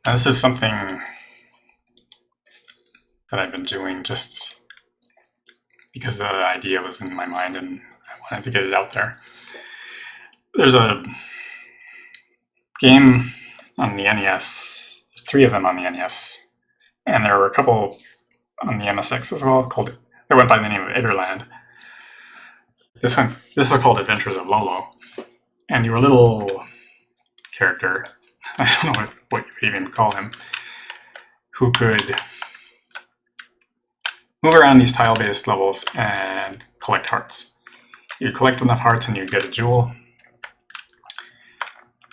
Now, this is something that I've been doing just because the idea was in my mind and I wanted to get it out there. There's a game on the NES, there's 3 of them on the NES, and there were a couple on the MSX as well, they went by the name of Eggerland. This was called Adventures of Lolo, and you were a little character, I don't know what you would even call him, who could move around these tile-based levels and collect hearts. You'd collect enough hearts and you'd get a jewel,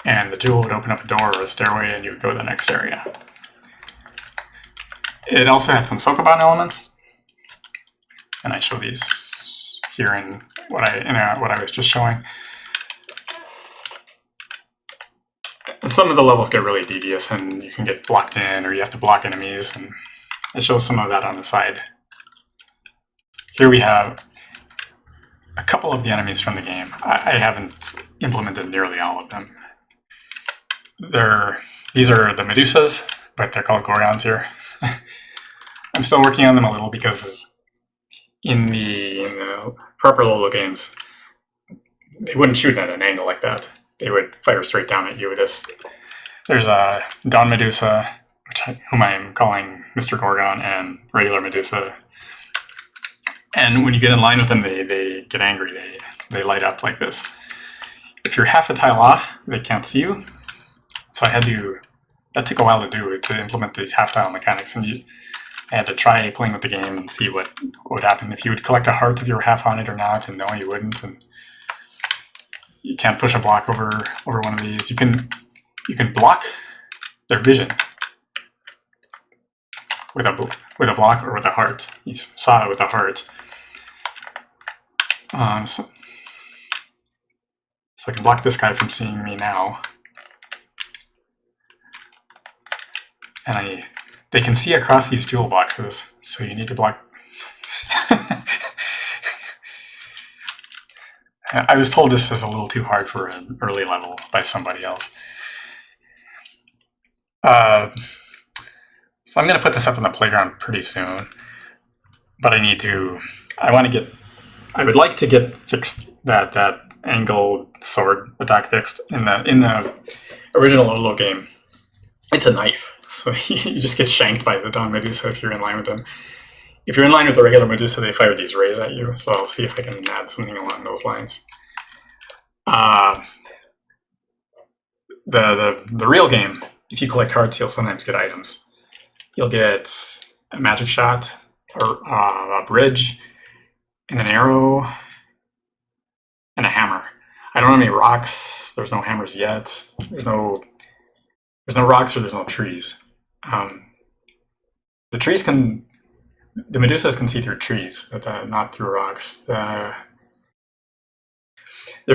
and the jewel would open up a door or a stairway and you would go to the next area. It also had some Sokoban elements, and I show these here in what I was just showing. And some of the levels get really devious and you can get blocked in, or you have to block enemies, and it shows some of that on the side. Here we have a couple of the enemies from the game. I haven't implemented nearly all of them. These are the Medusas, but they're called gorgons here. I'm still working on them a little because in the proper Lolo games, they wouldn't shoot at an angle like that. They would fire straight down at you. There's a Dawn Medusa, whom I'm calling Mr. Gorgon, and regular Medusa. And when you get in line with them, they get angry. They light up like this. If you're half a tile off, they can't see you. So that took a while to do, to implement these half-tile mechanics. And I had to try playing with the game and see what would happen. If you would collect a heart if you were half on it or not, and no, you wouldn't. And you can't push a block over one of these. You can block their vision with a block or with a heart. You saw it with a heart. So I can block this guy from seeing me now. And they can see across these jewel boxes, so you need to block. I was told this is a little too hard for an early level by somebody else. So I'm going to put this up on the playground pretty soon, but I would like to get fixed that angled sword attack fixed. In the original Lolo game, it's a knife, so you just get shanked by the Dawn Medusa if you're in line with them. If you're in line with the regular Medusa, they fire these rays at you, so I'll see if I can add something along those lines. The real game, if you collect hearts, you'll sometimes get items. You'll get a magic shot, or a bridge, and an arrow, and a hammer. I don't have any rocks. There's no hammers yet. There's no rocks, or there's no trees. The Medusas can see through trees, but not through rocks. There's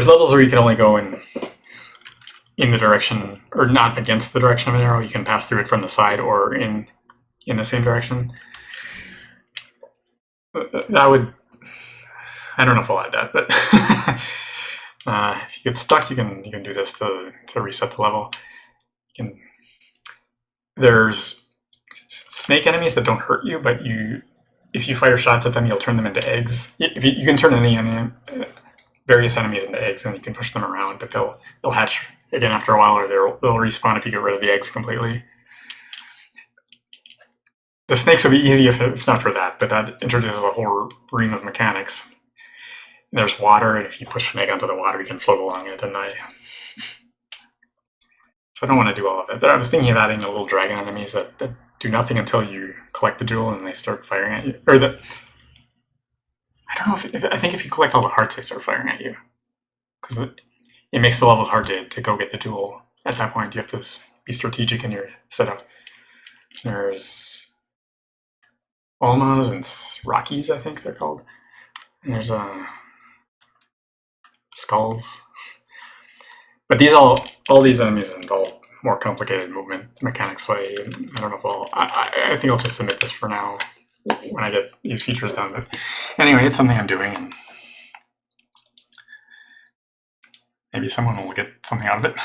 levels where you can only go in the direction, or not against the direction of an arrow. You can pass through it from the side or in the same direction. I don't know if I'll add that, but if you get stuck, you can do this to reset the level. There's snake enemies that don't hurt you, but if you fire shots at them, you'll turn them into eggs. You can turn various enemies into eggs, and you can push them around, but they'll hatch again after a while, or they'll respawn if you get rid of the eggs completely. The snakes would be easy if not for that, but that introduces a whole ream of mechanics. There's water, and if you push an egg onto the water, you can float along it, so I don't want to do all of it. But I was thinking of adding the little dragon enemies that do nothing until you collect the jewel and they start firing at you. I don't know I think if you collect all the hearts, they start firing at you. Because it makes the levels hard to go get the jewel. At that point, you have to be strategic in your setup. There's Olmas and Rockies, I think they're called. And there's skulls. But all these enemies involve more complicated movement mechanics, so I don't know if I think I'll just submit this for now when I get these features done. But anyway, it's something I'm doing, and maybe someone will get something out of it.